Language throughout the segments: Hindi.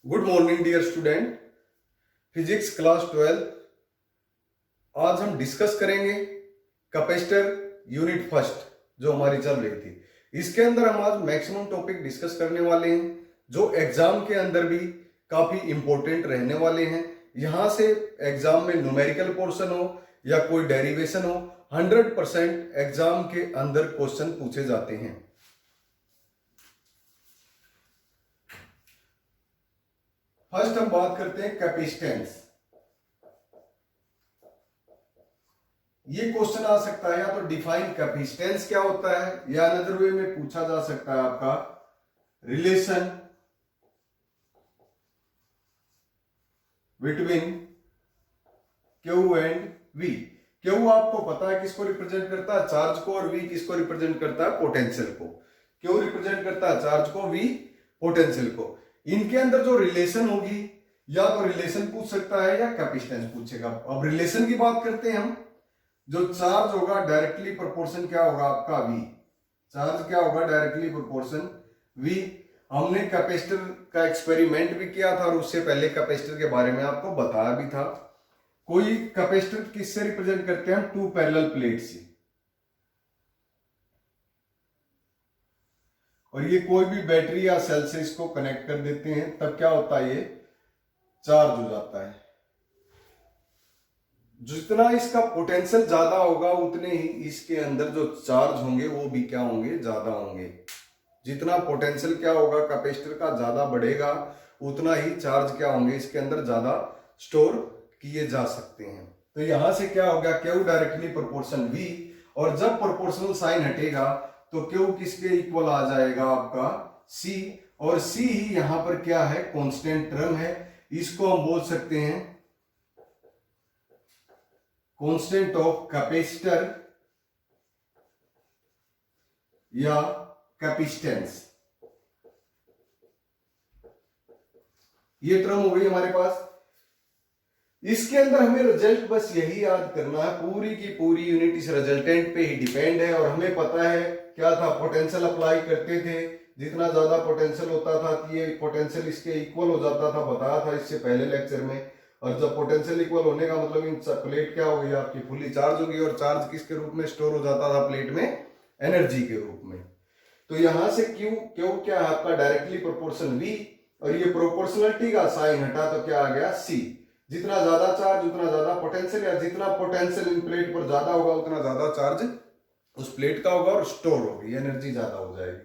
Good morning dear student. Physics class 12। आज हम डिस्कस करेंगे कैपेसिटर यूनिट फर्स्ट जो हमारी चल रही थी। इसके अंदर हम आज मैक्सिमम टॉपिक डिस्कस करने वाले हैं जो एग्जाम के अंदर भी काफी इंपॉर्टेंट रहने वाले हैं। यहां से एग्जाम में न्यूमेरिकल पोर्शन हो या कोई डेरिवेशन हो, 100% एग्जाम के अंदर क्वेश्चन पूछे जाते हैं। फर्स्ट हम बात करते हैं कैपेसिटेंस। ये क्वेश्चन आ सकता है या तो डिफाइन कैपेसिटेंस क्या होता है, या अनदर वे में पूछा जा सकता है आपका relation between Q and V. Q आपको पता है किसको रिप्रेजेंट करता है, चार्ज को, और वी किसको रिप्रेजेंट करता है, पोटेंशियल को। क्यू रिप्रेजेंट करता है चार्ज को, वी पोटेंशियल को। इनके अंदर जो रिलेशन होगी या तो रिलेशन पूछ सकता है या कैपेसिटेंस पूछेगा। अब रिलेशन की बात करते हैं हम। जो चार्ज होगा डायरेक्टली प्रोपोर्शन क्या होगा आपका, वी। चार्ज क्या होगा, डायरेक्टली प्रोपोर्शन वी। हमने कैपेसिटर का एक्सपेरिमेंट भी किया था और उससे पहले कैपेसिटर के बारे में आपको बताया भी था। कोई कैपेसिटर किससे रिप्रेजेंट करते हैं हम, टू पैरेलल प्लेट से। और ये कोई भी बैटरी या सेल से इसको कनेक्ट कर देते हैं, तब क्या होता है, ये चार्ज हो जाता है। जितना इसका पोटेंशियल ज्यादा होगा उतने ही इसके अंदर जो चार्ज होंगे वो भी क्या होंगे, ज्यादा होंगे। जितना पोटेंशियल क्या होगा कैपेसिटर का ज्यादा बढ़ेगा, उतना ही चार्ज क्या होंगे इसके अंदर ज्यादा स्टोर किए जा सकते हैं। तो यहां से क्या होगा, क्यू डायरेक्टली प्रोपोर्शन वी। और जब प्रोपोर्शनल साइन हटेगा तो क्यू किसके इक्वल आ जाएगा आपका, सी। और सी ही यहां पर क्या है, कांस्टेंट टर्म है। इसको हम बोल सकते हैं कांस्टेंट ऑफ कैपेसिटर या कैपेसिटेंस। ये टर्म हो गई हमारे पास। इसके अंदर हमें रिजल्ट बस यही याद करना है, पूरी की पूरी यूनिट इस रिजल्टेंट पे ही डिपेंड है। और हमें पता है क्या था, पोटेंशियल अप्लाई करते थे, जितना ज्यादा पोटेंशियल होता था ये पोटेंशियल इसके इक्वल हो जाता था, बताया था इससे पहले लेक्चर में। और जब पोटेंशियल इक्वल होने का मतलब इन प्लेट क्या हो गई आपकी, फुली चार्ज होगी। और चार्ज किसके रूप में स्टोर हो जाता था प्लेट में, एनर्जी के रूप में। तो यहां से क्यू, क्यू क्या है आपका, डायरेक्टली प्रोपोर्शन वी। और ये प्रोपोर्शनलिटी का साइन हटा तो क्या आ गया, सी। जितना ज्यादा चार्ज उतना ज्यादा पोटेंशियल, या जितना पोटेंशियल इन प्लेट पर ज्यादा होगा उतना ज्यादा चार्ज उस प्लेट का होगा और स्टोर होगी, एनर्जी ज्यादा हो जाएगी।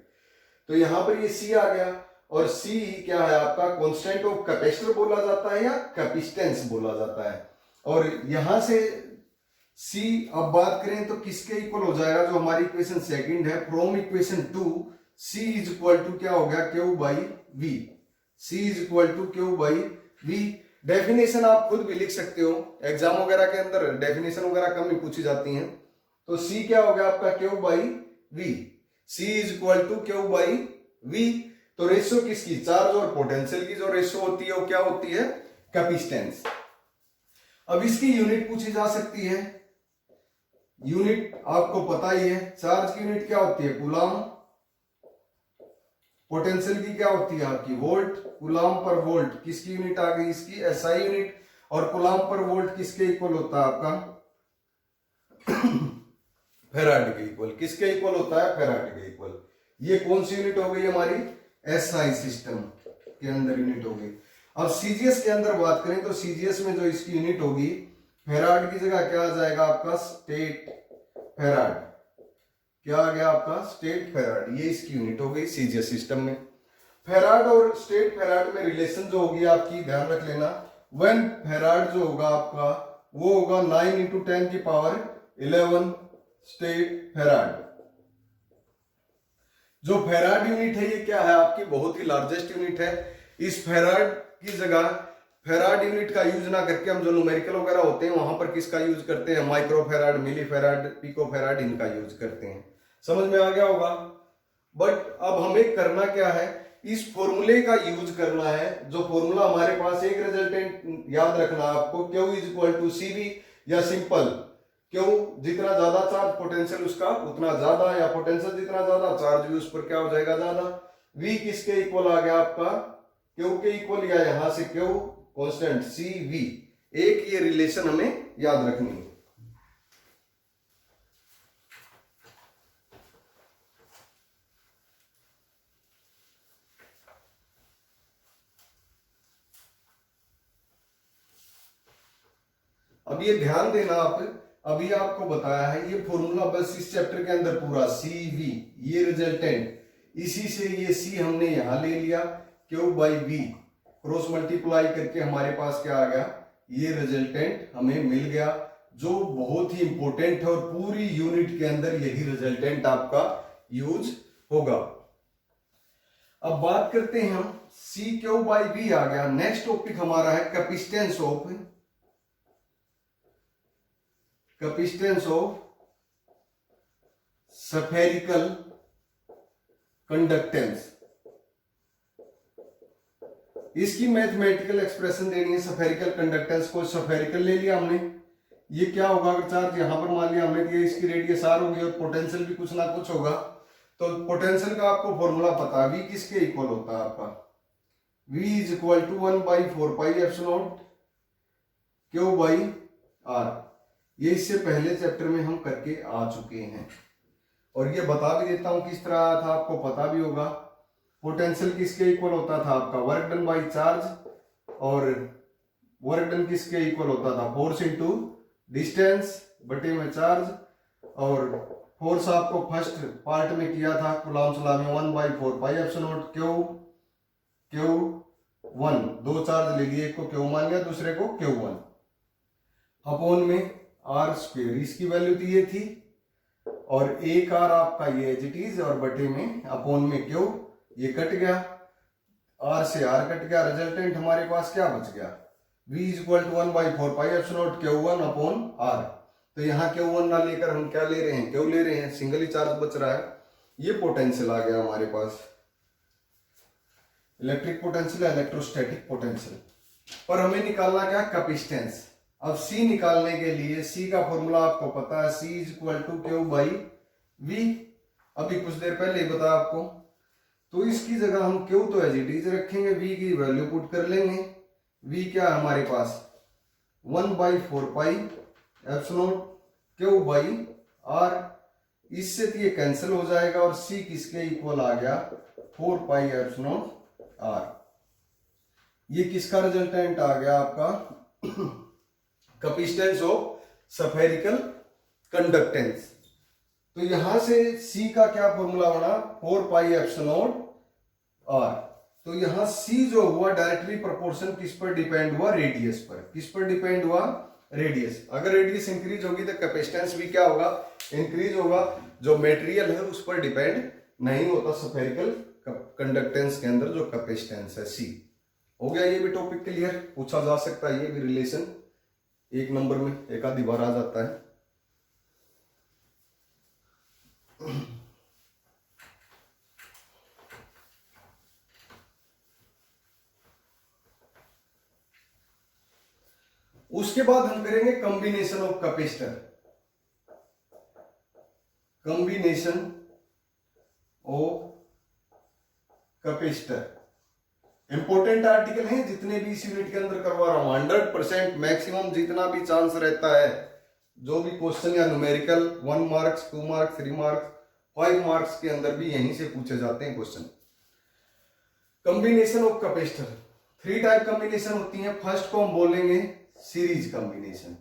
तो यहां पर ये सी आ गया। और सी क्या है आपका, कांस्टेंट ऑफ कैपेसिटर बोला जाता है या कैपेसिटेंस बोला जाता है। और यहां से सी अब बात करें तो किसके इक्वल हो जाएगा, जो हमारी इक्वेशन सेकंड है, from equation 2 C is equal to क्या हो गया, Q by V. C is equal to Q by V. Definition आप खुद भी लिख सकते हो, एग्जाम वगैरह के अंदर डेफिनेशन वगैरह कम ही पूछी जाती हैं। तो सी क्या हो गया आपका, Q by V. C is equal to Q by V. तो रेशियो किसकी, चार्ज और पोटेंशियल की जो रेशियो होती है वो क्या होती है, कैपेसिटेंस। अब इसकी यूनिट पूछी जा सकती है। यूनिट आपको पता ही है, चार्ज की यूनिट क्या होती है, कूलम। पोटेंशियल की क्या होती है आपकी, वोल्ट। कूलम पर वोल्ट किसकी यूनिट आ गई, इसकी एसआई यूनिट। और कूलम पर वोल्ट किसके इक्वल होता है आपका, फेराड के इक्वल। किसके इक्वल होता है, फेराड के इक्वल। ये कौन सी यूनिट हो गई हमारी, एसआई सिस्टम के अंदर यूनिट हो गई। अब सीजीएस के अंदर बात करें तो सीजीएस में जो इसकी यूनिट होगी, फेराड की जगह क्या आ जाएगा आपका, स्टेट फेराड। क्या आ गया आपका, स्टेट फेराड। ये इसकी यूनिट हो गई सीजीएस सिस्टम में। फेराड और स्टेट फेराड में रिलेशन जो होगी आपकी, ध्यान रख लेना। वन फेराड जो होगा आपका वो होगा 9 इंटू 10 की पावर 11 स्टेट फेराड। जो फेराड यूनिट है ये क्या है आपकी, बहुत ही लार्जेस्ट यूनिट है। इस फेराड की जगह फेराड यूनिट का यूज ना करके हम जो न्यूमेरिकल वगैरह होते हैं वहां पर किसका यूज करते हैं, माइक्रो फेराड, मिली फेराड, पिको फेराड, इनका यूज करते हैं। समझ में आ गया होगा। बट अब हमें करना क्या है, इस फॉर्मूले का यूज करना है। जो फॉर्मूला हमारे पास, एक रिजल्टेंट याद रखना आपको, Q is equal to C V, या सिंपल क्यों, जितना ज्यादा चार्ज पोटेंशियल उसका उतना ज्यादा, या पोटेंशियल जितना ज्यादा चार्ज भी उस पर क्या हो जाएगा, ज्यादा। वी किसके इक्वल आ गया आपका, क्यू के इक्वल या यहां से क्यू कांस्टेंट सी वी, एक ये रिलेशन हमें याद रखनी है। अब ये ध्यान देना, आप अभी आपको बताया है ये फॉर्मूला बस इस चैप्टर के अंदर पूरा सी वी, ये रिजल्टेंट, इसी से ये सी हमने यहां ले लिया, Q by V cross multiply करके हमारे पास क्या आ गया, ये रिजल्टेंट हमें मिल गया, जो बहुत ही इंपॉर्टेंट है और पूरी यूनिट के अंदर यही रिजल्टेंट आपका यूज होगा। अब बात करते हैं हम, सी क्यू बाई वी आ गया। नेक्स्ट टॉपिक हमारा है कैपेसिटेंस ऑफ स्फेरिकल कंडक्टेंस। इसकी मैथमेटिकल एक्सप्रेशन देनी है स्फेरिकल कंडक्टेंस को। स्फेरिकल ले लिया हमने, ये क्या होगा अगर चार्ज यहां पर मान लिया हमने, इसकी रेडियस आर होगी और पोटेंशियल भी कुछ ना कुछ होगा। तो पोटेंशियल का आपको फॉर्मूला पता है, V किसके इक्वल होता है आपका, V is equal to 1/4πε0 Q by R। ये इससे पहले चैप्टर में हम करके आ चुके हैं और ये बता भी देता हूं किस तरह आया था, आपको पता भी होगा। पोटेंशियल किसके इक्वल होता था आपका, वर्क डन बाई चार्ज, और वर्क डन किसके इक्वल होता था, फोर्स इनटू डिस्टेंस बटे में चार्ज। और फोर्स आपको फर्स्ट पार्ट में किया था कूलम्ब्स लॉ में 1/4πε0 Q1, दो चार्ज ले लिए, एक को Q मान लिया दूसरे को Q1 अपॉन में R स्क्वायर, इसकी वैल्यू तो ये थी, और एक आर आपका ये एज इट इज, और बटे में अपॉन में Q, ये कट गया, R से R कट गया, रिजल्टेंट हमारे पास क्या बच गया, V is equal to 1/4πε0 Q1 upon R। तो यहाँ Q1 ना लेकर हम क्या ले रहे हैं, Q ले रहे हैं, सिंगल ही चार्ज बच रहा है। ये पोटेंशियल आ गया हमारे पास, इलेक्ट्रिक पोटेंशियल, इलेक्ट्रोस्टैटिक पोटेंशियल। पर हमें निकालना क्या, कैपेसिटेंस। अब C निकालने के लिए C का फॉर्मूला आपको पता है, C is equal to Q by V, अभी कुछ देर पहले ही बताया आपको। तो इसकी जगह हम Q तो एज इट इज रखेंगे, V की वैल्यू पुट कर लेंगे। V क्या है हमारे पास, 1/4πε0 Q बाई R, इससे तो ये कैंसिल हो जाएगा और C किसके इक्वल आ गया, 4πε0 R। ये किसका रिजल्टेंट आ गया आपका, कैपेसिटेंस ऑफ स्फेरिकल कंडक्टेंस। तो यहां से C का क्या फॉर्मूला बना, 4πε0 R। तो यहां C जो हुआ डायरेक्टली प्रोपोर्शन किस पर डिपेंड हुआ, रेडियस पर। किस पर डिपेंड हुआ, रेडियस। अगर रेडियस इंक्रीज होगी तो कैपेसिटेंस भी क्या होगा, इंक्रीज होगा। जो मटेरियल है उस पर डिपेंड नहीं होता स्फेरिकल कंडक्टेंस के अंदर जो कैपेसिटेंस है C। हो गया ये भी टॉपिक क्लियर, पूछा जा सकता है, ये भी रिलेशन एक नंबर में एक आधी बार आ जाता है। उसके बाद हम करेंगे combination of capacitor. Combination of capacitor important article है, जितने भी इस यूनिट के अंदर करवा रहा हूं 100% मैक्सिमम जितना भी चांस रहता है, जो भी क्वेश्चन या numerical 1 marks 2 marks 3 marks 5 marks के अंदर भी यहीं से पूछे जाते हैं question. Combination of capacitor, 3 type combination होती है। फर्स्ट को हम बोलेंगे सीरीज कॉम्बिनेशन,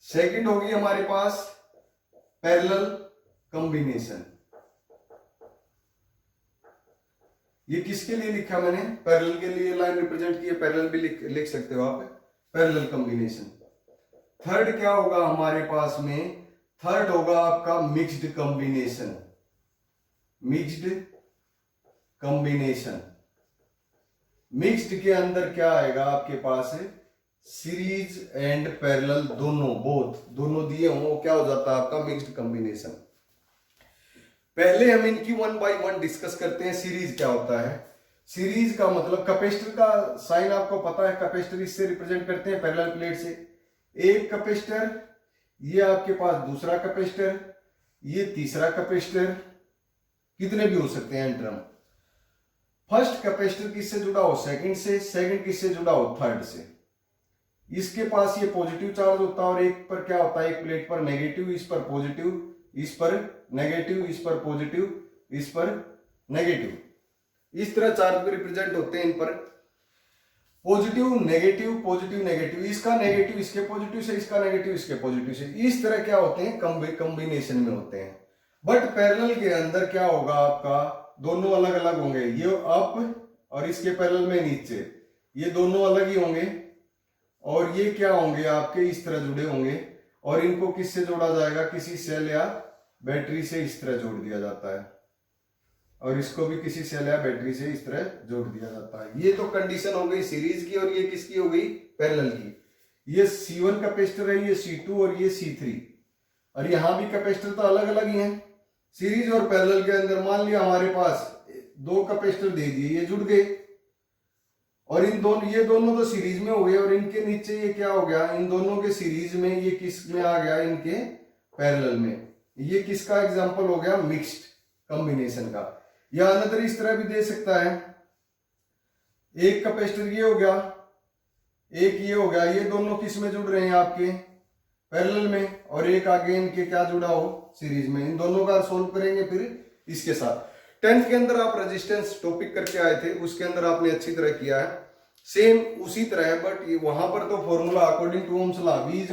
सेकंड होगी हमारे पास पैरेलल कॉम्बिनेशन। ये किसके लिए लिखा मैंने, पैरेलल के लिए लाइन रिप्रेजेंट की है, पैरेलल भी लिख सकते हो आप, पैरेलल कॉम्बिनेशन। थर्ड क्या होगा हमारे पास में, थर्ड होगा आपका mixed combination. Mixed combination, mixed के अंदर क्या आएगा आपके पास, सीरीज एंड पैरेलल दोनों, दोनों दिए हों, क्या हो जाता है आपका मिक्स्ड कॉम्बिनेशन। पहले हम इनकी 1 बाय 1 डिस्कस करते हैं। सीरीज क्या होता है, सीरीज का मतलब कैपेसिटर का साइन आपको पता है, कैपेसिटर इससे रिप्रेजेंट करते हैं पैरेलल प्लेट से। एक कैपेसिटर, ये आपके पास दूसरा कैपेसिटर, ये तीसरा कैपेसिटर, कितने भी हो सकते हैं टर्म। फर्स्ट कैपेसिटर किससे जुड़ा हो, सेकंड से, सेकंड किससे जुड़ा हो, थर्ड से। इसके पास ये पॉजिटिव चार्ज होता है और एक पर क्या होता है, एक प्लेट पर नेगेटिव, इस पर पॉजिटिव, इस पर नेगेटिव, इस पर पॉजिटिव, इस पर नेगेटिव। इस तरह चार्ज भी रिप्रेजेंट होते हैं इन पर, पॉजिटिव नेगेटिव, पॉजिटिव नेगेटिव, इसका नेगेटिव इसके पॉजिटिव से, इसका नेगेटिव इसके पॉजिटिव से। इस तरह क्या होते हैं, कॉम्बिनेशन में होते हैं। बट पैरेलल के अंदर क्या होगा आपका, दोनों अलग अलग होंगे, ये अप और इसके पैरेलल में नीचे, ये दोनों अलग ही होंगे। और ये क्या होंगे आपके, इस तरह जुड़े होंगे। और इनको किससे जोड़ा जाएगा, किसी सेल या बैटरी से इस तरह जोड़ दिया जाता है। और इसको भी किसी सेल या बैटरी से इस तरह जोड़ दिया जाता है। ये तो कंडीशन हो गई सीरीज की, और ये किसकी हो गई, पैरेलल की। ये C1 कैपेसिटर है, ये C2 और ये C3। और यहां भी कैपेसिटर तो अलग अलग ही हैं। सीरीज और पैरेलल के अंदर मान लिया हमारे पास दो कैपेसिटर दे दिए, ये जुड़ गए। और इन दोनों, ये दोनों तो सीरीज में हो गए, और इनके नीचे ये क्या हो गया, इन दोनों के सीरीज में, ये किस में आ गया, इनके पैरेलल में। ये किसका एग्जांपल हो गया, मिक्स्ड कॉम्बिनेशन का। या अनदर इस तरह भी दे सकता है, एक कैपेसिटर ये हो गया, एक ये हो गया, ये दोनों किस में जुड़ रहे हैं आपके, पैरेलल में। और एक आगे इनके क्या जुड़ा हो, सीरीज में। इन दोनों का सोल्व करेंगे फिर इसके साथ। 10th के अंदर आप रेजिस्टेंस टॉपिक करके आए थे, उसके अंदर आपने अच्छी तरह किया है, सेम उसी तरह है। बट वहां पर तो formula according to Ohm's law V =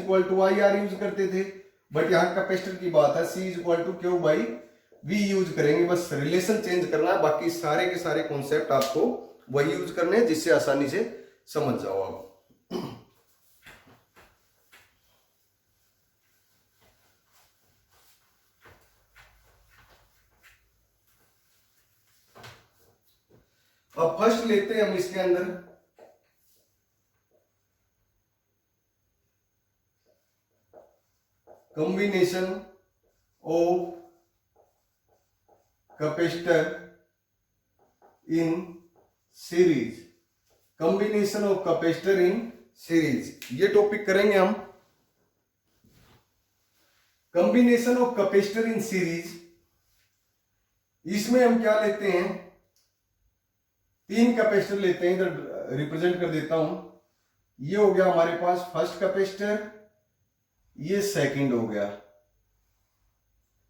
IR use करते थे। बट यहाँ कैपेसिटर की बात है, C = Q/V यूज करेंगे। बस रिलेशन चेंज करना है, बाकी सारे के सारे कॉन्सेप्ट आपको वही यूज करने हैं, जिससे आसानी से समझ जाओ आप। अब फर्स्ट लेते हैं हम इसके अंदर, combination of capacitor in series. Combination of capacitor in series, ये टॉपिक करेंगे हम। Combination of capacitor in series, इसमें हम क्या लेते हैं, 3 कैपेसिटर लेते हैं। इधर रिप्रेजेंट कर देता हूं, ये हो गया हमारे पास फर्स्ट कैपेसिटर, ये सेकंड हो गया,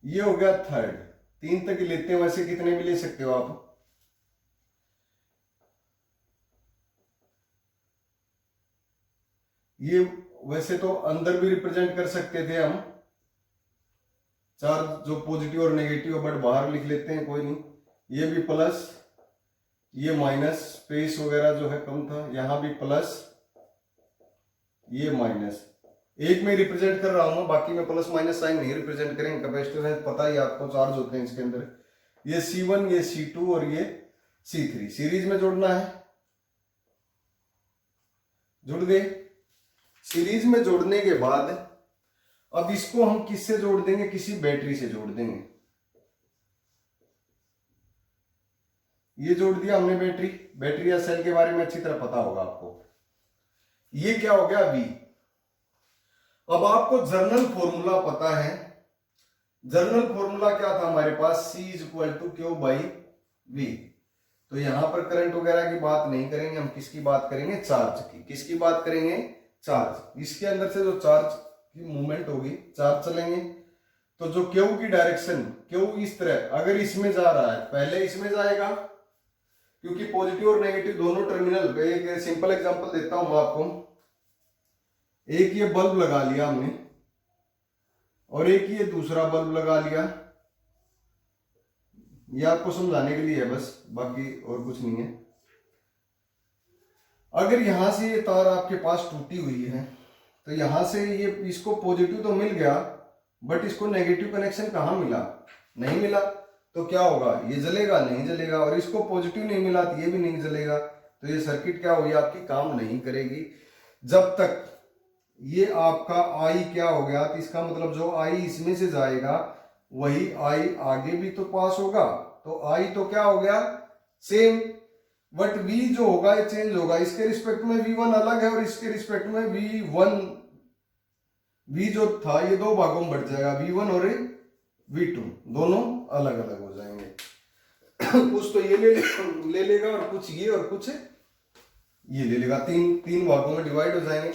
ये हो गया थर्ड। 3 तक ही लेते हैं, वैसे कितने भी ले सकते हो आप। ये वैसे तो अंदर भी रिप्रेजेंट कर सकते थे हम, चार्ज जो पॉजिटिव और नेगेटिव, बट बाहर लिख लेते हैं, कोई नहीं। ये भी प्लस, ये माइनस, स्पेस वगैरह जो है कम था, यहां भी प्लस, ये माइनस। एक में रिप्रेजेंट कर रहा हूं, बाकी में प्लस माइनस साइन नहीं रिप्रेजेंट करेंगे। कैपेसिटर है, पता ही आपको चार्ज होते हैं इसके अंदर। ये C1, ये C2 और ये C3 सीरीज में जोड़ना है। जुड़ गए। सीरीज में जोड़ने के बाद अब इसको हम किससे जोड़ देंगे, किसी बैटरी से जोड़ देंगे। ये जोड़ दिया हमने बैटरी। बैटरी या सेल के बारे में अच्छी तरह पता होगा आपको। ये क्या हो गया, V। अब आपको जर्नल फॉर्मूला पता है। जर्नल फॉर्मूला क्या था हमारे पास, C = Q/V। तो यहां पर करंट वगैरह की बात नहीं करेंगे हम, किसकी बात करेंगे, चार्ज की। किसकी बात करेंगे, चार्ज। इसके अंदर से जो चार्ज की मूवमेंट होगी, चार्ज चलेंगे, तो जो Q की डायरेक्शन, Q इस तरह, अगर इसमें जा रहा है, पहले इसमें जाएगा, क्योंकि पॉजिटिव और नेगेटिव दोनों टर्मिनल। एक सिंपल एग्जांपल देता हूं आपको। एक ये बल्ब लगा लिया हमने, और एक ये दूसरा बल्ब लगा लिया। ये आपको समझाने के लिए है बस, बाकी और कुछ नहीं है। अगर यहां से ये तार आपके पास टूटी हुई है, तो यहां से ये, इसको पॉजिटिव तो मिल गया, बट इसको नेगेटिव कनेक्शन कहां मिला, नहीं मिला। तो क्या होगा, ये जलेगा, नहीं जलेगा। और इसको पॉजिटिव नहीं मिला तो ये भी नहीं जलेगा। तो ये सर्किट क्या होगी, आपकी काम नहीं करेगी जब तक ये आपका I क्या हो गया। तो इसका मतलब जो I इसमें से जाएगा, वही I आगे भी तो पास होगा। तो I तो क्या हो गया, सेम। बट V जो होगा ये चेंज होगा। इसके रिस्पेक्ट में V1 अलग है, और इसके रिस्पेक्ट में V1, V जो था ये दो भागों में बढ़ जाएगा, V1 और V2 दोनों अलग अलग हो जाएंगे। कुछ तो ये ले लेगा और कुछ ये और कुछ ये ले लेगा, तीन भागों में डिवाइड हो जाएंगे।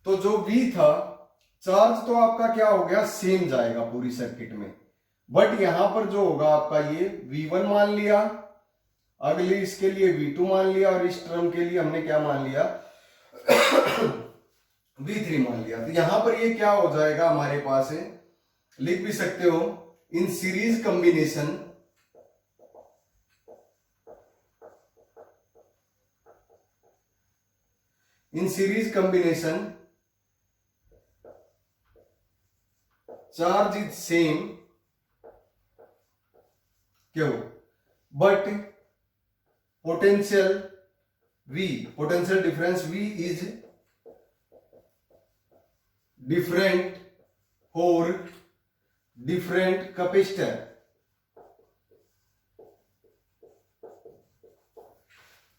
तो जो V था चार्ज तो आपका क्या हो गया, सेम जाएगा पूरी सर्किट में, बट यहां पर जो होगा आपका ये V1 मान लिया, अगले इसके लिए V2 मान लिया, और इस टर्म के लिए हमने क्या मान लिया V3 मान लिया। तो यहां पर ये क्या हो जाएगा हमारे पास है, लिख भी सकते हो in series combination, in series combination charge is same क्यों, but potential difference V is different for different capacitor।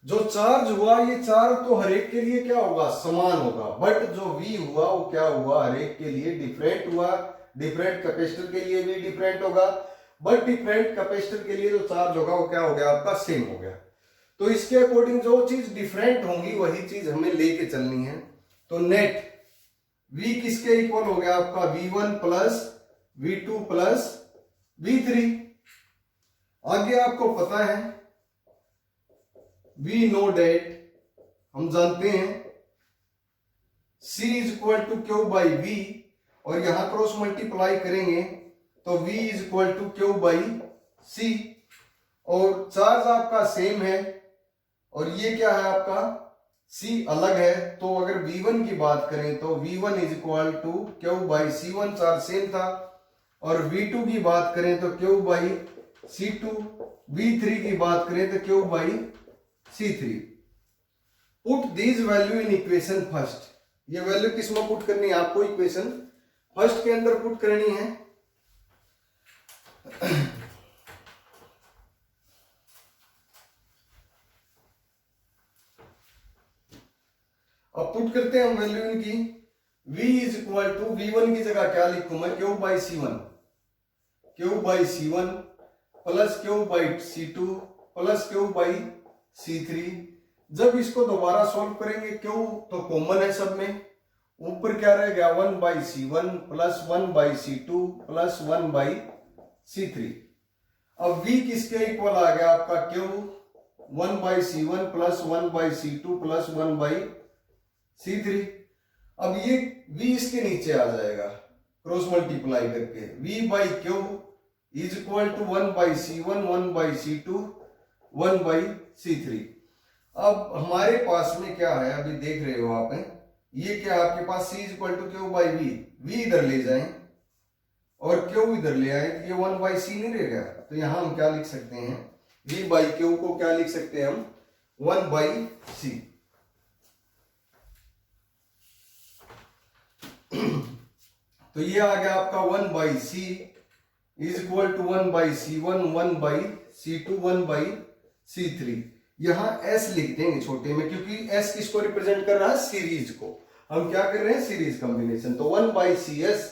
जो चार्ज हुआ ये चार्ज तो हर एक के लिए क्या होगा, समान होगा, बट जो V हुआ वो क्या हुआ, हर एक के लिए डिफरेंट हुआ। डिफरेंट कैपेसिटर के लिए भी डिफरेंट होगा, बट डिफरेंट कैपेसिटर के लिए जो चार्ज होगा वो क्या हो गया आपका, सेम हो गया। तो इसके अकॉर्डिंग जो चीज डिफरेंट होंगी वही चीज हमें लेके चलनी है। तो नेट V किसके इक्वल हो गया आपका, V1 plus V2 plus V3। आगे आपको पता है We know that, हम जानते हैं C is equal to Q by V, और यहां क्रॉस मल्टीप्लाई करेंगे तो V is equal to Q by C, और चार्ज आपका सेम है और ये क्या है आपका C अलग है। तो अगर V1 की बात करें तो V1 is equal to Q by C1, charge same था, और V2 की बात करें तो क्यू बाई C2, V3 की बात करें तो Q by C3। Put these value in equation first, ये वैल्यू किस में पुट करनी है आपको, इक्वेशन फर्स्ट के अंदर पुट करनी है। अब पुट करते हैं हम वैल्यू इनकी। V is equal to V1 की जगह क्या लिखूं मैं, Q by C1, Q by C1 plus Q by C2 plus Q by C3। जब इसको दोबारा सॉल्व करेंगे क्यों तो कॉमन है सब में, ऊपर क्या रह गया 1 by C1 plus 1 by C2 plus 1 by C3। अब V किसके इक्वल आ गया आपका, Q 1 by C1 plus 1 by C2 plus 1 by C3। अब ये V इसके नीचे आ जाएगा क्रॉस मल्टीप्लाई करके, V by Q is equal to 1 by C1 1 by C2 1 by C3। अब हमारे पास में क्या है, अभी देख रहे हो आप, ये क्या आपके पास C is equal to Q by V इधर ले जाएं और क्यू इधर ले आए तो ये 1 बाई C नहीं रहेगा। तो यहां हम क्या लिख सकते हैं, V बाई क्यू को क्या लिख सकते हैं हम, 1 बाई C। तो ये आ गया आपका 1 by C is equal to 1 by C1 1 by C2 1 by C3। यहां S लिख देंगे छोटे में, क्योंकि S किसको रिप्रेजेंट कर रहा है, सीरीज को। हम क्या कर रहे हैं, सीरीज कॉम्बिनेशन। तो 1 बाई CS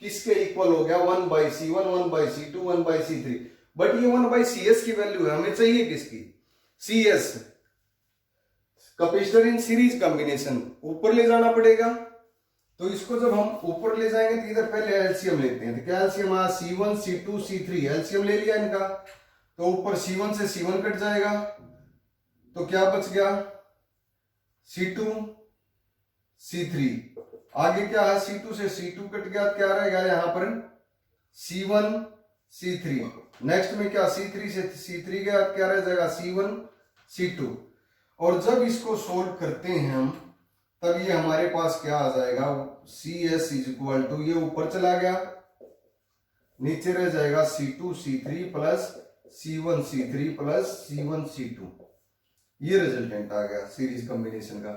किसके इक्वल हो गया, 1 by C1 1 by C2 1 by C3। But ये 1 बाई CS की वैल्यू है, हमें चाहिए किसकी, CS, capacitor in series combination, ऊपर ले जाना पड़ेगा। तो इसको जब हम ऊपर ले जाएंगे तो इधर पहले एलसीएम लेते हैं। तो क्या एलसीएम आया, C1 C2 C3, एलसीएम ले लिया इनका, तो ऊपर C1 से C1 कट जाएगा तो क्या बच गया, C2 C3। आगे क्या है, C2 से C2 कट गया, क्या रहेगा यहां पर C1 C3। नेक्स्ट में क्या, C3 से C3 गया, क्या रह जाएगा C1 C2। और जब इसको सोल्व करते हैं हम तब ये हमारे पास क्या आ जाएगा, CS इज इक्वल टू, ये ऊपर चला गया, नीचे रह जाएगा C2 C3 plus C1 C3 plus C1 C2। ये रिजल्टेंट आ गया सीरीज कॉम्बिनेशन का।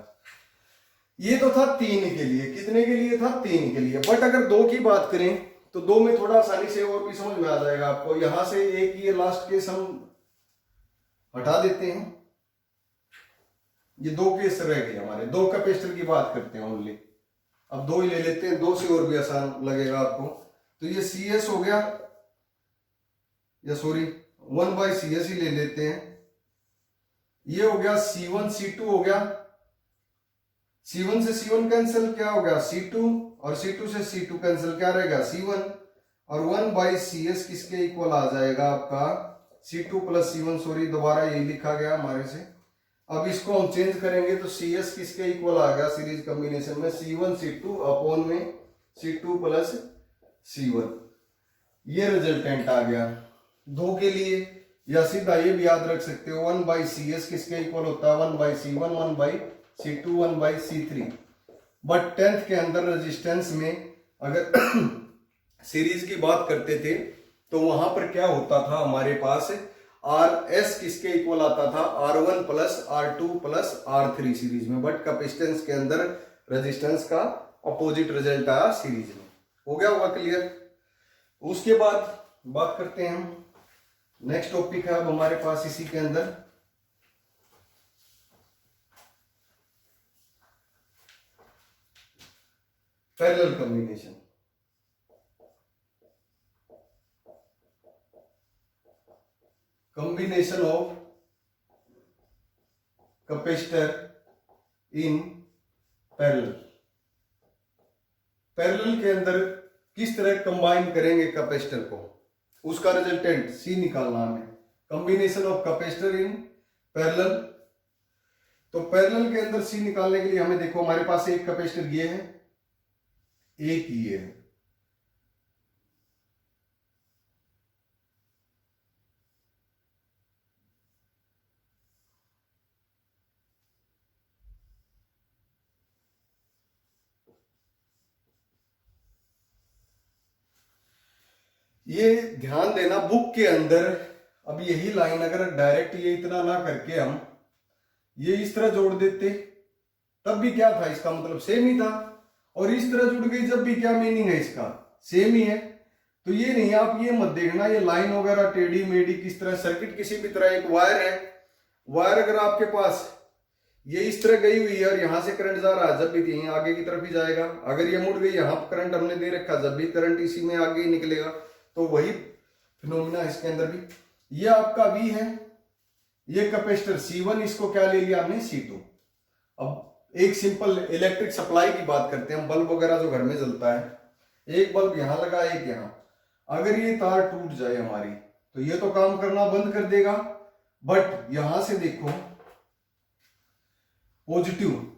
ये तो था 3 के लिए, कितने के लिए था, 3 के लिए। बट अगर 2 की बात करें तो 2 में थोड़ा आसानी से और भी समझ में आ जाएगा आपको। यहां से एक ये लास्ट केस हम हटा देते हैं, ये 2 केस रह गए हमारे, 2 कैपेसिटर की बात करते हैं ओनली। अब 2 ही ले लेते हैं, 2 से और भी आसान लगेगा आपको। तो ये CS हो गया या सॉरी 1/CS ही ले लेते हैं। ये हो गया C1 C2 हो गया, C1 से C1 कैंसिल, क्या हो गया C2, और C2 से C2 कैंसिल, क्या रहेगा C1, और 1/CS किसके इक्वल आ जाएगा आपका C2 प्लस C1, सॉरी दोबारा ये लिखा गया हमारे से। अब इसको हम चेंज करेंगे तो CS किसके इक्वल आ गया सीरीज कॉम्बिनेशन में C1 C2 अपॉन में C2 प्लस C1। ये रिजल्टेंट आ गया दो के लिए, या सीधा ये भी याद रख सकते हो 1/CS किसके इक्वल होता है 1/C1 1/C2 1/C3। But 10th के अंदर रेजिस्टेंस में अगर सीरीज की बात करते थे तो वहां पर क्या होता था हमारे पास RS किसके इक्वल आता था R1 plus R2 plus R3 series में। बट कैपेसिटेंस के अंदर रेजिस्टेंस का अपोजिट रिजल्ट आया सीरीज में। हो गया होगा क्लियर। उसके बाद बात करते हैं हम, नेक्स्ट टॉपिक है अब हमारे पास इसी के अंदर parallel combination. combination of capacitor in parallel। Parallel के अंदर किस तरह कंबाइन करेंगे कैपेसिटर को, उसका रिजल्टेंट C निकालना हमें। Combination of capacitor in parallel, तो पैरेलल के अंदर C निकालने के लिए हमें देखो हमारे पास एक कैपेसिटर ये है, एक ये है, ये ध्यान देना बुक के अंदर। अब यही लाइन अगर डायरेक्ट ये इतना ना करके हम ये इस तरह जोड़ देते तब भी क्या था, इसका मतलब सेम ही था, और इस तरह जुड़ गई जब भी क्या मीनिंग है इसका, सेम ही है। तो ये नहीं, आप ये मत देखना ये लाइन वगैरह टेढ़ी मेढ़ी किस तरह, सर्किट किसी भी तरह, एक वायर है, वायर अगर आपके पास ये इस तरह गई हुई है और यहां से करंट जा रहा है, जब भी यहीं आगे की तरफ ही जाएगा। अगर ये मुड़ गई, यहाँ करंट हमने दे रखा, जब भी करंट इसी में आगे ही निकलेगा। तो वही फिनोमिना इसके अंदर भी। ये आपका V है, ये कैपेसिटर C1, इसको क्या ले लिया हमने C2। अब एक सिंपल इलेक्ट्रिक सप्लाई की बात करते हैं, बल्ब वगैरह जो घर में जलता है, एक बल्ब यहां लगा एक यहां, अगर ये तार टूट जाए हमारी तो ये तो काम करना बंद कर देगा। बट यहां से देखो पॉजिटिव,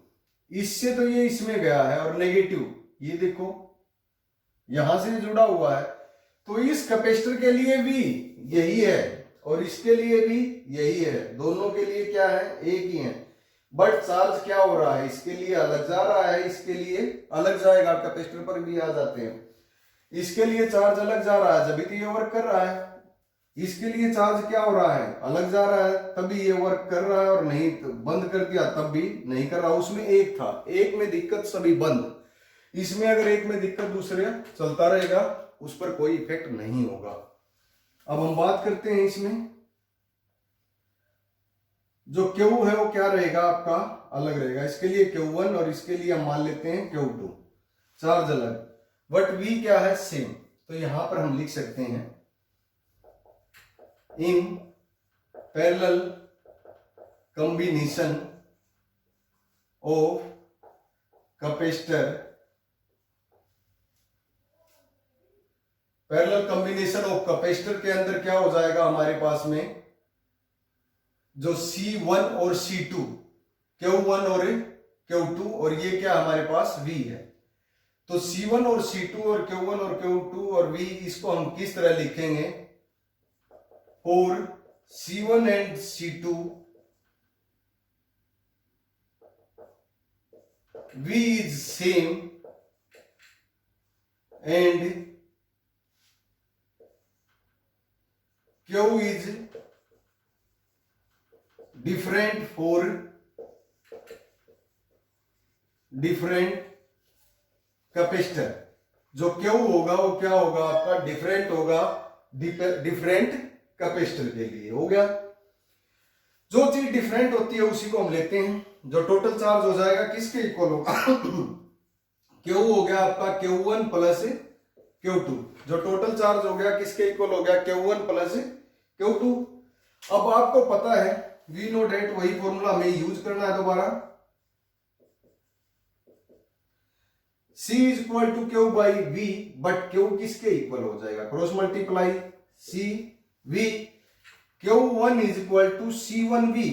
इससे तो ये इसमें गया है, और नेगेटिव ये देखो यहां से जुड़ा हुआ है। तो इस कैपेसिटर के लिए भी यही है और इसके लिए भी यही है, दोनों के लिए क्या है, एक ही है। बट चार्ज क्या हो रहा है, इसके लिए अलग जा रहा है, इसके लिए अलग जाएगा। कैपेसिटर पर भी आ जाते हैं, इसके लिए चार्ज अलग जा रहा है जब भी ये वर्क कर रहा है, इसके लिए चार्ज क्या हो रहा है, अलग जा रहा है तभी ये वर्क कर रहा है, और नहीं तो बंद कर दिया तब भी नहीं कर रहा। उसमें एक था, एक में दिक्कत सभी बंद, इसमें अगर एक में दिक्कत दूसरे चलता रहेगा, उस पर कोई इफेक्ट नहीं होगा। अब हम बात करते हैं इसमें जो Q है वो क्या रहेगा आपका, अलग रहेगा। इसके लिए Q1 और इसके लिए हम मान लेते हैं Q2, चार्ज अलग। बट V क्या है, सेम। तो यहां पर हम लिख सकते हैं in parallel combination of capacitor, parallel combination of capacitor के अंदर क्या हो जाएगा हमारे पास में, जो C1 और C2, Q1 और Q2, और ये क्या हमारे पास V है। तो C1 और C2 और Q1 और Q2 और V, इसको हम किस तरह लिखेंगे, और C1 and C2 V is same and Q is different for different capacitor. जो Q होगा वो क्या होगा आपका, डिफरेंट होगा डिफरेंट कैपेसिटर के लिए। हो गया, जो चीज डिफरेंट होती है उसी को हम लेते हैं। जो टोटल चार्ज हो जाएगा किसके इक्वल होगा, Q हो गया आपका Q1 प्लस Q2, जो टोटल चार्ज हो गया किसके इक्वल हो गया, Q1 प्लस Q2। अब आपको पता है V नो डेट, वही फॉर्मूला हमें यूज करना है दोबारा। C is equal to Q by V, but Q किसके इक्वल हो जाएगा, cross multiply C V, Q1 is equal to C1V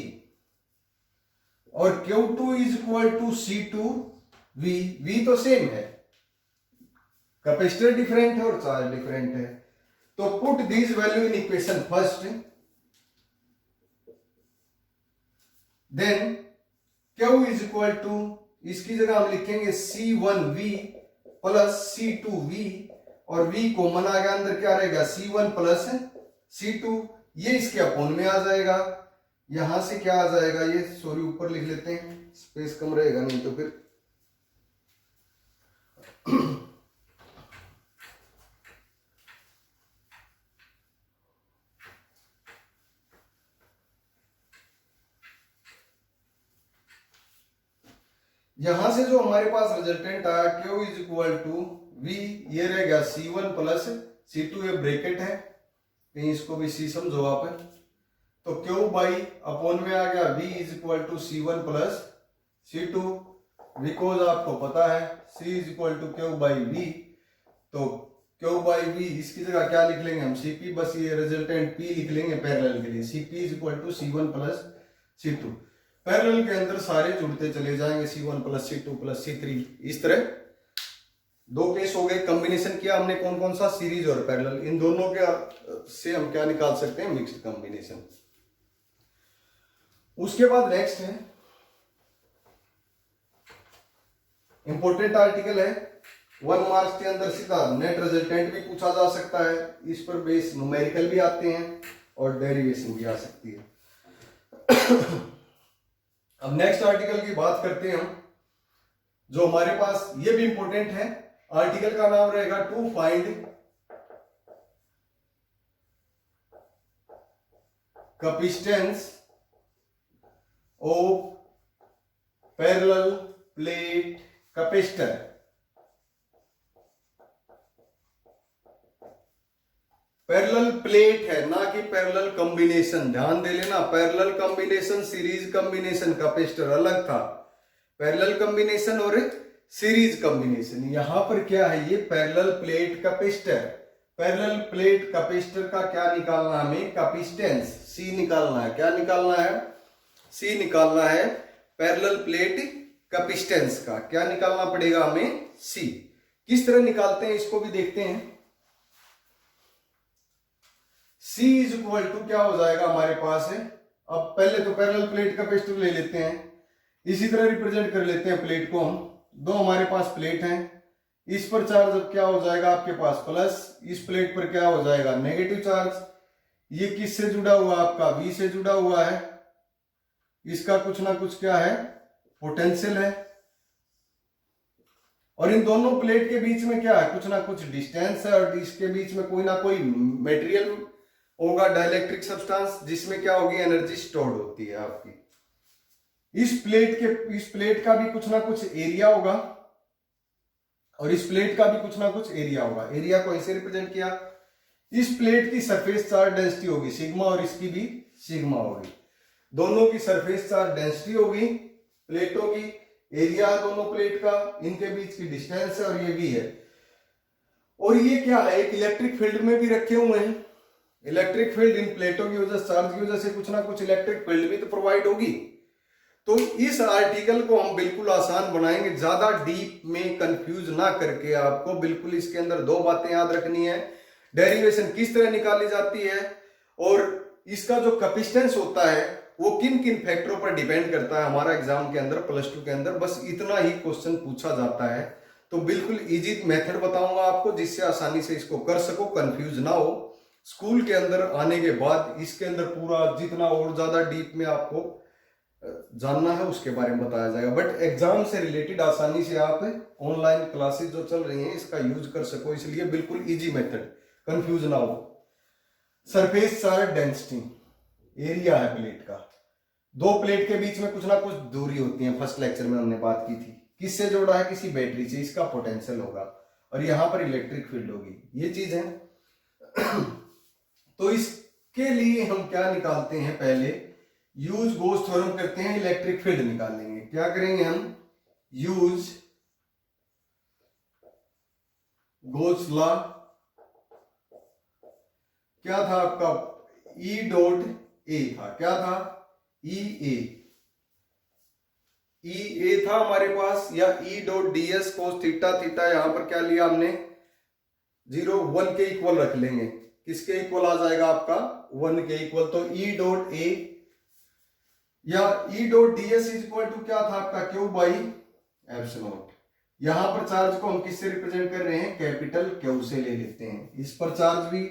और Q2 is equal to C2V। V तो सेम है, कैपेसिटर डिफरेंट है और चार्ज डिफरेंट है। तो put this value in equation first, then Q is equal to, इसकी जगह हम लिखेंगे C1V प्लस C2V और V कॉमन आ गया, अंदर क्या रहेगा C1 प्लस C2, ये इसके अपोन में आ जाएगा। यहां से क्या आ जाएगा, ये सॉरी ऊपर लिख लेते हैं, स्पेस कम रहेगा नहीं तो फिर यहां से जो हमारे पास रिजल्टेंट आया Q is equal to V, ये रह गया C1 प्लस C2, ये ब्रैकेट है, कहीं इसको भी C समझो आप, तो Q बाई अपोन में आ गया V is equal to C1 plus C2, because आपको पता है C is equal to Q by V, तो Q बाई V इसकी जगह क्या लिख लेंगे हम CP, बस ये रिजल्टेंट P लिख लेंगे पैरेलल के लिए, CP is equal to C1 plus C2। Parallel के अंदर सारे जुड़ते चले जाएंगे, C1 plus C2 plus C3, इस तरह दो केस हो गए। कॉम्बिनेशन किया हमने कौन कौन सा, सीरीज और पैरेलल, इन दोनों के से हम क्या निकाल सकते हैं, मिक्स्ड कॉम्बिनेशन। उसके बाद नेक्स्ट है इंपॉर्टेंट आर्टिकल है, 1 मार्क्स के अंदर सीधा नेट रिजल्टेंट भी पूछा जा सकता है, इस पर बेस न्यूमेरिकल भी आते हैं और डेरिवेशन भी आ सकती है। अब नेक्स्ट आर्टिकल की बात करते हैं हम, जो हमारे पास ये भी इंपॉर्टेंट है, आर्टिकल का नाम रहेगा to find capacitance of parallel plate capacitor. Parallel plate है ना कि पैरेलल कॉम्बिनेशन, ध्यान दे लेना, parallel combination series combination capacitor अलग था, पैरेलल कॉम्बिनेशन और सीरीज कॉम्बिनेशन। यहां पर क्या है, ये parallel plate capacitor, parallel plate capacitor का क्या निकालना है हमें, कैपेसिटेंस C निकालना है। क्या निकालना है, C निकालना है, पैरेलल प्लेट कैपेसिटेंस का क्या निकालना पड़ेगा हमें, C। किस तरह निकालते हैं इसको भी देखते हैं। C इज इक्वल टू क्या हो जाएगा हमारे पास है, अब पहले तो पैरेलल प्लेट कैपेसिटर ले लेते हैं, इसी तरह रिप्रेजेंट कर लेते हैं प्लेट को हम, दो हमारे पास प्लेट हैं, इस पर चार्ज अब क्या हो जाएगा आपके पास प्लस, इस प्लेट पर क्या हो जाएगा नेगेटिव चार्ज। ये किससे जुड़ा हुआ आपका, V से जुड़ा हुआ है, इसका कुछ ना कुछ क्या है पोटेंशियल है, और इन दोनों प्लेट के बीच में क्या है, कुछ ना कुछ डिस्टेंस है, और इसके बीच में कोई ना कोई मटेरियल होगा, डाइलेक्ट्रिक सब्सटेंस, जिसमें क्या होगी एनर्जी स्टोर्ड होती है आपकी। इस प्लेट का भी कुछ ना कुछ एरिया होगा और इस प्लेट का भी कुछ ना कुछ एरिया होगा। एरिया को ऐसे रिप्रेजेंट किया, इस प्लेट की सरफेस चार्ज डेंसिटी होगी सिग्मा और इसकी भी सिग्मा होगी, दोनों की सरफेस चार्ज डेंसिटी होगी प्लेटों की, एरिया दोनों प्लेट का, इनके बीच की डिस्टेंस है और ये भी है। और ये क्या है, एक इलेक्ट्रिक फील्ड में भी रखे हुए हैं, इलेक्ट्रिक फील्ड इन प्लेटों की वजह से, चार्ज की वजह से कुछ ना कुछ इलेक्ट्रिक फील्ड भी तो प्रोवाइड होगी। तो इस आर्टिकल को हम बिल्कुल आसान बनाएंगे, ज्यादा डीप में कंफ्यूज ना करके आपको बिल्कुल इसके अंदर दो बातें याद रखनी है, डेरिवेशन किस तरह निकाली जाती है और इसका जो कैपेसिटेंस होता है वो किन किन फैक्टरों पर डिपेंड करता है। हमारा एग्जाम के अंदर +2 के अंदर बस इतना ही क्वेश्चन पूछा जाता है, तो बिल्कुल इजी मेथड बताऊंगा आपको जिससे आसानी से इसको कर सको, कंफ्यूज ना हो। स्कूल के अंदर आने के बाद इसके अंदर पूरा जितना और ज्यादा डीप में आपको जानना है उसके बारे में बताया जाएगा, बट एग्जाम से रिलेटेड आसानी से आप ऑनलाइन क्लासेस जो चल रही हैं इसका यूज कर सको, इसलिए बिल्कुल इजी मेथड, कंफ्यूज ना हो। सरफेस चार्ज डेंसिटी, एरिया है प्लेट का, दो प्लेट के बीच में कुछ ना कुछ दूरी होती है, फर्स्ट लेक्चर में हमने बात की थी, किससे जोड़ा है, किसी बैटरी से, इसका पोटेंशियल होगा, और यहां पर इलेक्ट्रिक फील्ड होगी, ये चीज है। तो इसके लिए हम क्या निकालते हैं, पहले यूज गोस थ्योरम करते हैं, इलेक्ट्रिक फील्ड निकालेंगे। क्या करेंगे हम, यूज गोस लॉ, क्या था आपका, ई डॉट ए था, क्या था, ई ए था हमारे पास, या E dot D S cos theta, theta यहां पर क्या लिया हमने, 0 1 के इक्वल रख लेंगे। किसके इक्वल आ जाएगा आपका, 1 के इक्वल। तो ई डॉट ए या E dot D S is equal to क्या था आपका, क्यू बाई एप्सिलॉन। यहां पर चार्ज को हम किससे रिप्रेजेंट कर रहे हैं, कैपिटल क्यू से ले लेते हैं। इस पर चार्ज भी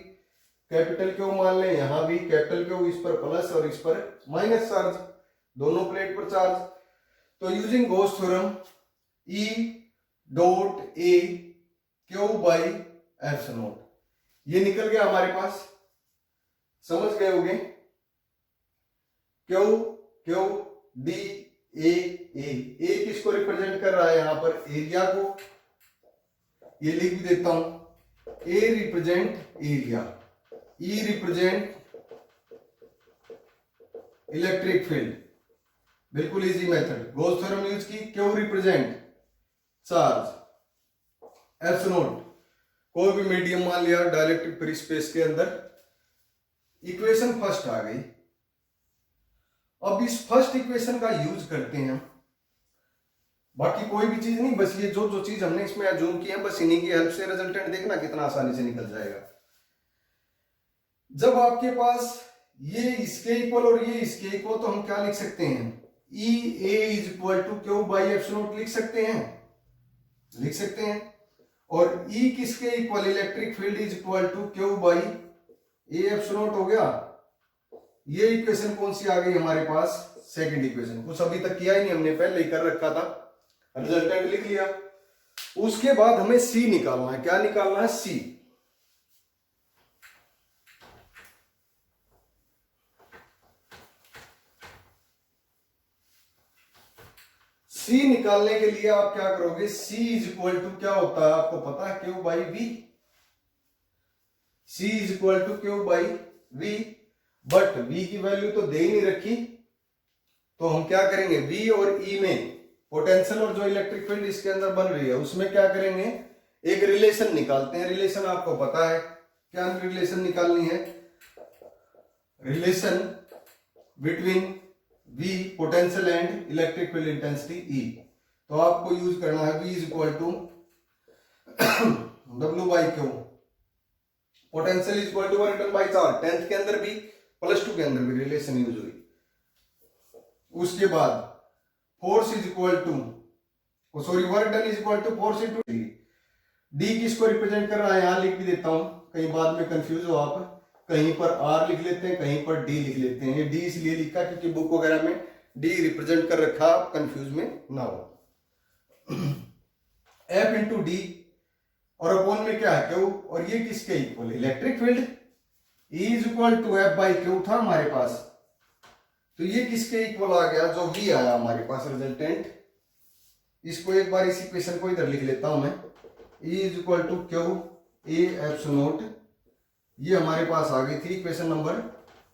कैपिटल क्यू मान लें, यहां भी कैपिटल क्यू, इस पर प्लस और इस पर माइनस चार्ज, दोनों प्लेट पर चार्ज। तो using Gauss theorem, E dot A Q by epsilon, ये निकल गया हमारे पास, समझ गए होंगे। क्यू क्यू डी ए किसको रिप्रेजेंट कर रहा है, यहां पर एरिया को, ये लिख भी देता हूं, A represent area, E represent electric field, बिल्कुल easy method. Gauss theorem use की, क्यू रिप्रेजेंट चार्ज, एप्सिलॉन कोई भी मीडियम मान लिया डाइलेक्ट्रिक फ्री स्पेस के अंदर। इक्वेशन फर्स्ट आ गई। अब इस फर्स्ट इक्वेशन का यूज करते हैं, बाकी कोई भी चीज नहीं, बस ये जो जो चीज हमने इसमें अज्यूम की है, बस इन्हीं की हेल्प से रिजल्टेंट देखना कितना आसानी से निकल जाएगा। जब आपके पास ये इसके इक्वल और ये इसके इक्वल, तो हम क्या लिख सकते हैं, E A is equal to Q by epsilon लिख सकते हैं, लिख सकते हैं। और ई किसके equal, electric field is equal to Q by A epsilon हो गया। ये इक्वेशन कौन सी आ गई हमारे पास, सेकंड इक्वेशन। कुछ अभी तक किया ही नहीं हमने, पहले ही कर रखा था, रिजल्टेंट लिख लिया। उसके बाद हमें सी निकालना है। क्या निकालना है, सी। सी निकालने के लिए आप क्या करोगे, सी इज इक्वल टू क्या होता है आपको पता है, Q by V. C is equal to Q by V, but v की वैल्यू तो दे ही नहीं रखी, तो हम क्या करेंगे, v और e में पोटेंशियल और जो इलेक्ट्रिक फील्ड इसके अंदर बन रही है उसमें क्या करेंगे, एक रिलेशन निकालते हैं। रिलेशन आपको पता है, क्या रिलेशन निकालनी है, relation between v potential and electric field intensity E। तो आपको यूज करना है v is equal to W by Q, potential is equal to work done by charge. 10th के अंदर भी +2 के अंदर भी रिलेशन यूज हुई। उसके बाद force is equal to, sorry work done is equal to force into D. D किसको रिप्रेजेंट कर रहा है, यहां लिख भी देता हूं, कहीं बाद में कंफ्यूज हो आप, कहीं पर आर लिख लेते हैं, कहीं पर डी लिख लेते हैं। ये डी इसलिए लिखा क्योंकि बुक वगैरह में डी रिप्रेजेंट कर रखा, कंफ्यूज में ना हो। एफ इंटू डी, और अपोन में क्या है, क्यू, और ये किसके equal, electric field. E is equal to F by Q था हमारे पास, तो ये किसके इक्वल आ गया, जो V आया हमारे पास रिजल्टेंट। इसको एक बार, इस इक्वेशन को इधर लिख लेता हूं मैं, E is equal to Q A epsilon, ये हमारे पास आ गई थी इक्वेशन नंबर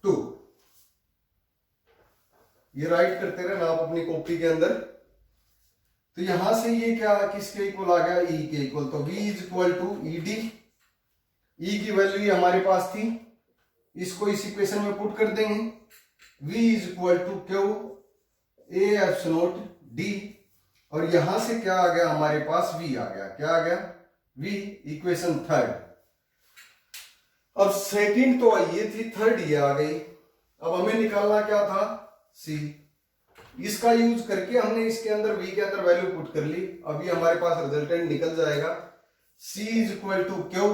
2। ये राइट करते रहना आप अपनी कॉपी के अंदर। तो यहां से ये क्या किसके इक्वल आ गया, E के इक्वल। तो V is equal to E D, E की वैल्यू हमारे पास थी, इसको इस इक्वेशन में पुट कर देंगे। V is equal to Q A epsilon D, और यहां से क्या आ गया हमारे पास, V आ गया। क्या आ गया, V, इक्वेशन थर्ड। अब सेकंड तो ये थी, थर्ड ये आ गई। अब हमें निकालना क्या था, C। इसका यूज करके हमने इसके अंदर V के अंदर वैल्यू पुट कर ली। अभी हमारे पास रिजल्टेंट निकल जाएगा, C is equal to Q,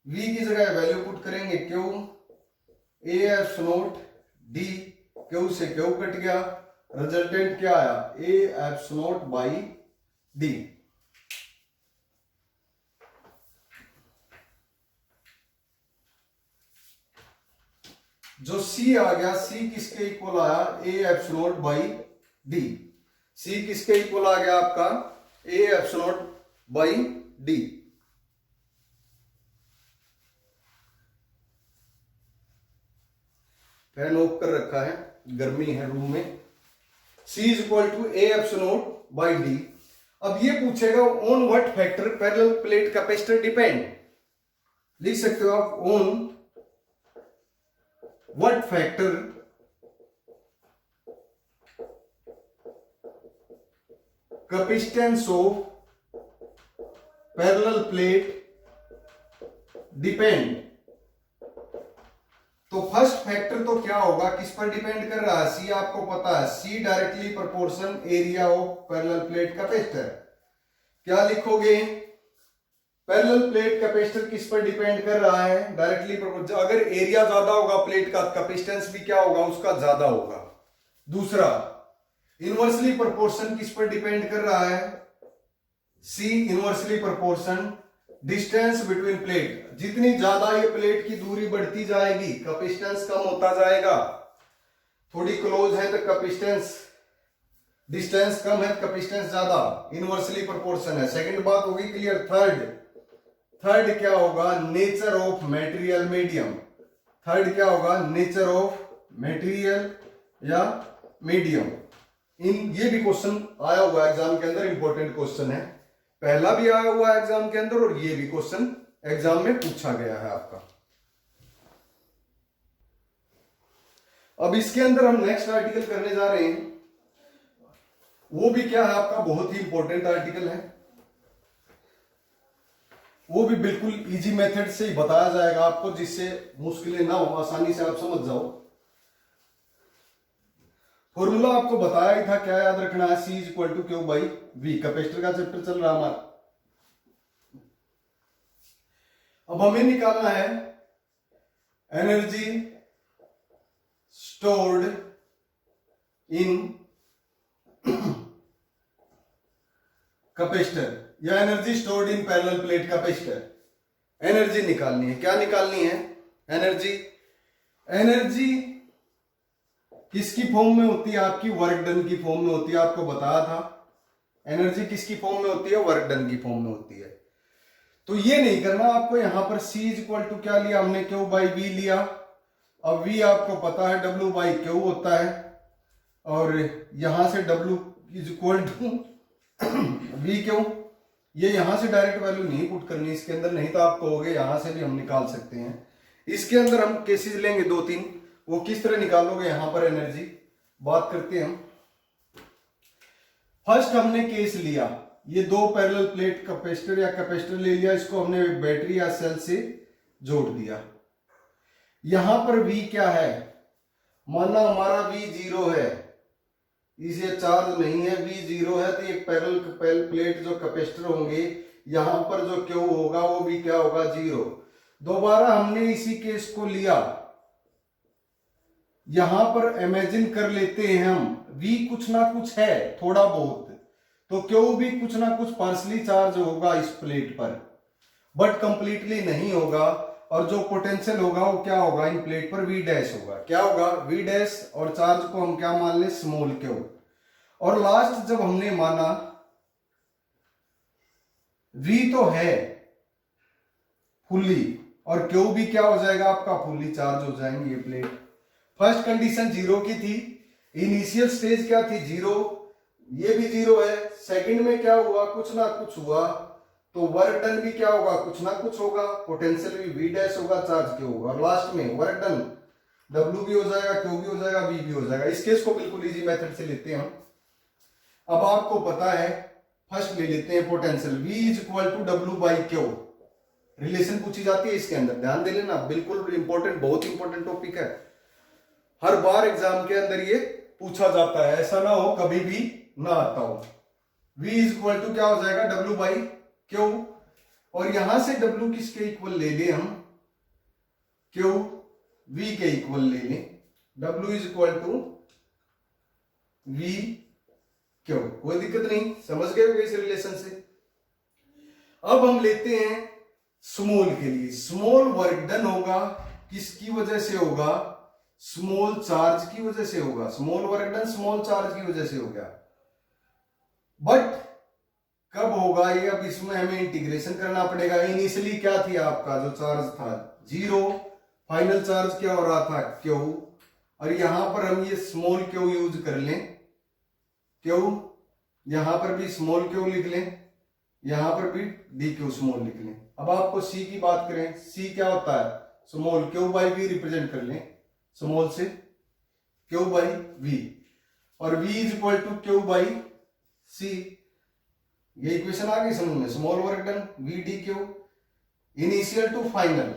V की जगह वैल्यू पुट करेंगे Q A epsilon D, Q से क्यू कट गया, रिजल्टेंट क्या आया, ए एप्सिलॉन बाई डी। जो C आ गया, C किसके इक्वल आया, A epsilon by D. C किसके इक्वल आ गया आपका, A epsilon by D. Fan off कर रखा है, गर्मी है रूम में। C is equal to A epsilon naught by D। अब ये पूछेगा on what factor parallel plate capacitor depend. लिख सकते हो आप on what factor capacitance of parallel plate depend. तो फर्स्ट फैक्टर तो क्या होगा, किस पर डिपेंड कर रहा है? C आपको पता है, C directly proportion area of parallel plate capacitor. क्या लिखोगे? पैरेलल प्लेट कैपेसिटर किस पर डिपेंड कर रहा है? Directly proportion. अगर एरिया ज्यादा होगा प्लेट का, कैपेसिटेंस भी क्या होगा उसका ज्यादा होगा। दूसरा, इनवर्सली प्रोपोर्शन किस पर डिपेंड कर रहा है? C inversely proportion distance between plate. जितनी ज्यादा ये प्लेट की दूरी बढ़ती जाएगी कैपेसिटेंस कम होता जाएगा। थोड़ी क्लोज है तो कैपेसिटेंस, डिस्टेंस कम है कैपेसिटेंस ज्यादा, इनवर्सली प्रोपोर्शन है। सेकंड बात होगी क्लियर। थर्ड क्या होगा? Nature of material medium. Third क्या होगा? नेचर ऑफ मटेरियल या मीडियम। ये भी क्वेश्चन आया हुआ एग्जाम के अंदर, इंपॉर्टेंट क्वेश्चन है, पहला भी आया हुआ एग्जाम के अंदर और ये भी क्वेश्चन एग्जाम में पूछा गया है आपका। अब इसके अंदर हम नेक्स्ट आर्टिकल करने जा रहे हैं, वो भी क्या है आपका, बहुत ही इंपॉर्टेंट आर्टिकल है। वो भी बिल्कुल इजी मेथड से ही बताया जाएगा आपको, जिससे मुश्किलें ना हो, आसानी से आप समझ जाओ। फॉर्मूला आपको बताया ही था, क्या याद रखना है? C is equal to Q by V। Capacitor का चैप्टर चल रहा हमारा। अब हमें निकालना है एनर्जी स्टोर्ड इन कैपेसिटर या energy stored in parallel plate capacitor. Energy निकालनी है। क्या निकालनी है? एनर्जी किसकी फॉर्म में होती है? आपकी वर्क डन की फॉर्म में होती है। आपको बताया था एनर्जी किसकी फॉर्म में होती है? वर्क डन की फॉर्म में होती है। तो ये नहीं करना आपको, यहां पर C इज इक्वल टू क्या लिया हमने? Q बाई V लिया। अब V आपको पता है W बाई Q होता है, और यहां से W is equal to V क्यों? ये यहां से डायरेक्ट वैल्यू नहीं पुट करनी इसके अंदर, नहीं तो आप कहोगे यहां से भी हम निकाल सकते हैं। इसके अंदर हम केसेस लेंगे 2-3, वो किस तरह निकालोगे यहां पर एनर्जी, बात करते हैं हम। फर्स्ट हमने केस लिया, ये दो पैरेलल प्लेट कैपेसिटर या कैपेसिटर ले लिया, इसको हमने बैटरी या सेल से जोड़ दिया। यहां पर V क्या है? माना हमारा V 0 है, इसे चार्ज नहीं है, V 0 है, तो एक पैरेलल प्लेट जो कैपेसिटर होंगे, यहां पर जो Q होगा वो भी क्या होगा? 0। दोबारा हमने इसी केस को लिया, यहां पर इमेजिन कर लेते हैं हम V कुछ ना कुछ है थोड़ा बहुत, तो Q भी कुछ ना कुछ पार्शली चार्ज होगा इस प्लेट पर, बट कंप्लीटली नहीं होगा। और जो पोटेंशियल होगा वो क्या होगा? इन प्लेट पर V डैश होगा। क्या होगा? V डैश, और चार्ज को हम क्या मान ले? Small Q। और लास्ट जब हमने माना V तो है फुल्ली, और Q भी क्या हो जाएगा आपका? फुल्ली चार्ज हो जाएंगे ये प्लेट। फर्स्ट कंडीशन 0 की थी, इनिशियल स्टेज क्या थी? 0, ये भी 0 है। सेकंड में क्या हुआ? कुछ ना कुछ हुआ, तो वर्क डन भी क्या होगा? कुछ ना कुछ होगा, पोटेंशियल भी V डैश होगा, चार्ज Q होगा, और लास्ट में वर्क डन W भी हो जाएगा, Q भी हो जाएगा, V भी हो जाएगा। इस केस को बिल्कुल इजी मेथड से लेते हैं हम। अब आपको पता है, फर्स्ट ले लेते हैं potential, V is equal to W by Q। Relation पूछी जाती है इसके अंदर, ध्यान दे लेना, बिल्कुल इंपॉर्टेंट, बहुत इंपॉर्टेंट टॉपिक है, हर बार एग्जाम के अंदर ये पूछा जाता है, ऐसा ना हो कभी भी ना आता हो। V इज इक्वल टू क्या हो जाएगा? W बाई Q, और यहां से W किसके इक्वल ले लें हम? Q V के इक्वल ले लें। W is equal to V Q, कोई दिक्कत नहीं, समझ गए हो इस रिलेशन से। अब हम लेते हैं स्मॉल के लिए। स्मॉल वर्क डन होगा, किसकी वजह से होगा? स्मॉल चार्ज की वजह से होगा। Small work done small charge की वजह से हो गया, बट कब होगा ये? अब इसमें हमें इंटीग्रेशन करना पड़ेगा। इनिशियली क्या थी आपका जो चार्ज था? 0, फाइनल चार्ज क्या हो रहा था? Q, और यहां पर हम ये स्मॉल क्यू यूज कर लें, क्यू, यहां पर भी स्मॉल क्यू लिख लें, यहां पर भी डी क्यू स्मॉल लिख लें। अब आपको सी की बात करें, सी क्या होता है, small Q by V represent कर लें, स्मॉल से क्यू बाई वी, और V is equal to Q by C. ये इक्वेशन आ गई समझ में, small work done V D Q. Initial to final,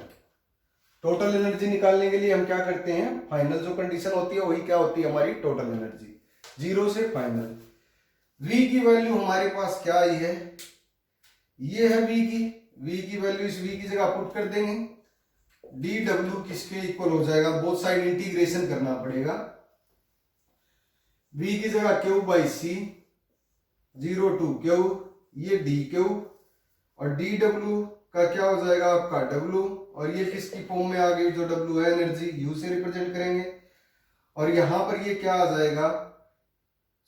total energy निकालने के लिए हम क्या करते हैं, फाइनल जो कंडीशन होती है वही क्या होती है हमारी टोटल एनर्जी, जीरो से फाइनल। V की वैल्यू हमारे पास क्या आई है, ये है V की वैल्यू, इस V की जगह पुट कर देंगे, dW किसके इक्वल हो जाएगा, बोथ साइड इंटीग्रेशन करना पड़ेगा, V की जगह Q by C, 0 to Q, ये DQ, और dW का क्या हो जाएगा आपका W, और ये किसकी फॉर्म में आ गई, जो W है एनर्जी, U से रिप्रेजेंट करेंगे, और यहां पर ये क्या आ जाएगा,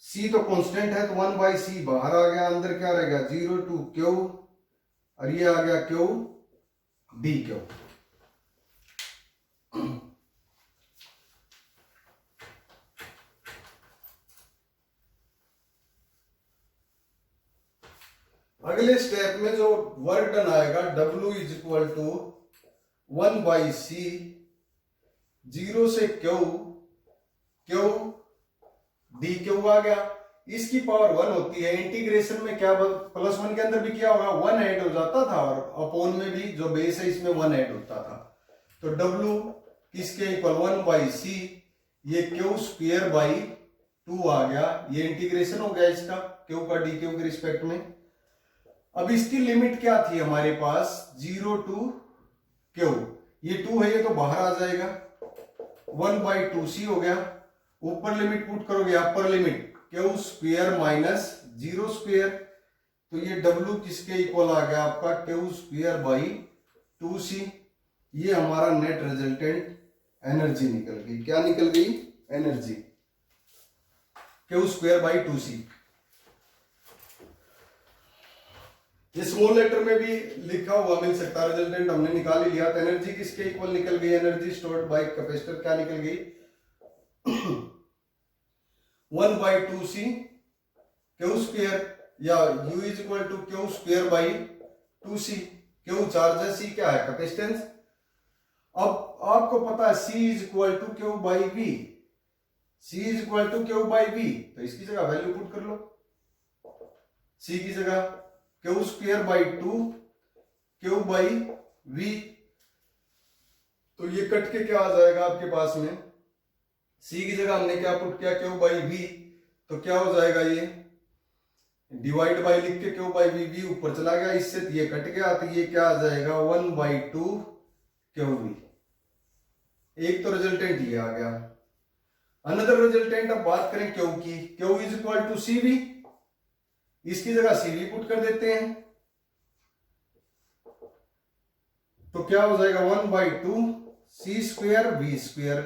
C तो कांस्टेंट है तो 1 बाई सी बाहर आ गया, अंदर क्या रहेगा 0 to Q, और ये आ गया Q DQ। अगले स्टेप में जो वर्क डन आएगा, W is equal to 1 by सी, 0 से Q, Q डी क्यू आ गया, इसकी पावर 1 होती है, इंटीग्रेशन में क्या प्लस 1 के अंदर भी क्या होगा 1 ऐड हो जाता था, और अपोन में भी जो बेस है इसमें 1 ऐड होता था, तो W किसके इक्वल 1 बाई सी, ये क्यू स्क्वायर बाई 2 आ गया, ये इंटीग्रेशन हो गया इसका क्यू का डी क्यू के रिस्पेक्ट में। अब इसकी लिमिट क्या थी हमारे पास, 0 टू क्यू, ये 2 है ये तो बाहर आ जाएगा, 1 बाई 2 सी हो गया, ऊपर लिमिट पुट करोगे, upper limit Q square minus 0 square, तो ये W किसके इक्वल आ गया आपका क्यू स्क्वायर बाई 2c, ये हमारा नेट रिजल्टेंट एनर्जी निकल गई, क्या निकल गई, energy Q square by 2c। ये स्मॉल लेटर में भी लिखा हुआ मिल सकता है, रिजल्टेंट हमने निकाल ही लिया, तो एनर्जी किसके इक्वल निकल गई, एनर्जी स्टोर्ड बाय कैपेसिटर क्या निकल गई 1 बाई 2c क्यू स्क्वायर, या U is equal to Q square by 2c, Q charge है, C क्या है कैपेसिटेंस। अब आपको पता है C is equal to Q by V, C is equal to Q by V, तो इसकी जगह वैल्यू पुट कर लो, C की जगह Q square by 2 Q by V, तो ये कट के क्या आ जाएगा आपके पास में, C की जगह हमने क्या पुट किया क्यू बाई V, तो क्या हो जाएगा, ये डिवाइड बाई लिख के क्यू बाई V, V ऊपर चला गया, इससे ये कट गया, तो ये क्या आ जाएगा 1 बाई 2 क्यू V। एक तो रिजल्टेंट ये आ गया। अनदर रिजल्टेंट अब बात करें क्यू की, Q is equal to CV, इसकी जगह CV पुट कर देते हैं, तो क्या हो जाएगा 1 by 2 C square V square,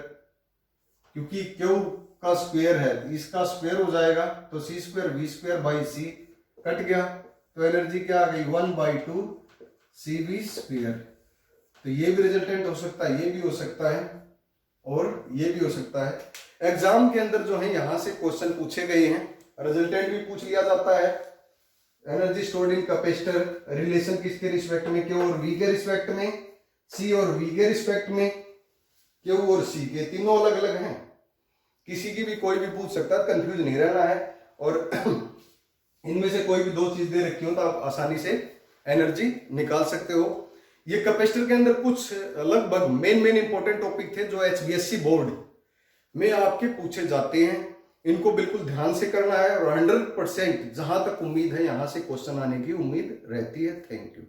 क्योंकि क्यू का स्क्वायर है इसका स्क्वायर हो जाएगा, तो C square V square by C cut गया, तो एनर्जी क्या आ गई 1 बाई 2 CV स्क्वायर। तो ये भी रिजल्टेंट हो सकता है, ये भी हो सकता है, और ये भी हो सकता है। एग्जाम के अंदर जो है यहां से क्वेश्चन पूछे गए हैं, रिजल्टेंट भी पूछ लिया जाता है, energy stored in capacitor, relation किसके रिस्पेक्ट में, क्यू और V के रिस्पेक्ट में, C और V के रिस्पेक्ट में, क्यू और C के तीनों अलग अलग हैं, किसी की भी कोई भी पूछ सकता है, कंफ्यूज नहीं रहना है, और इनमें से कोई भी दो चीज दे रखी हो तो आप आसानी से एनर्जी निकाल सकते हो। ये कैपेसिटर के अंदर कुछ लगभग मेन इंपॉर्टेंट टॉपिक थे जो HBSC बोर्ड में आपके पूछे जाते हैं, इनको बिल्कुल ध्यान से करना है, और 100% जहां तक उम्मीद है यहां से क्वेश्चन आने की उम्मीद रहती है। Thank you.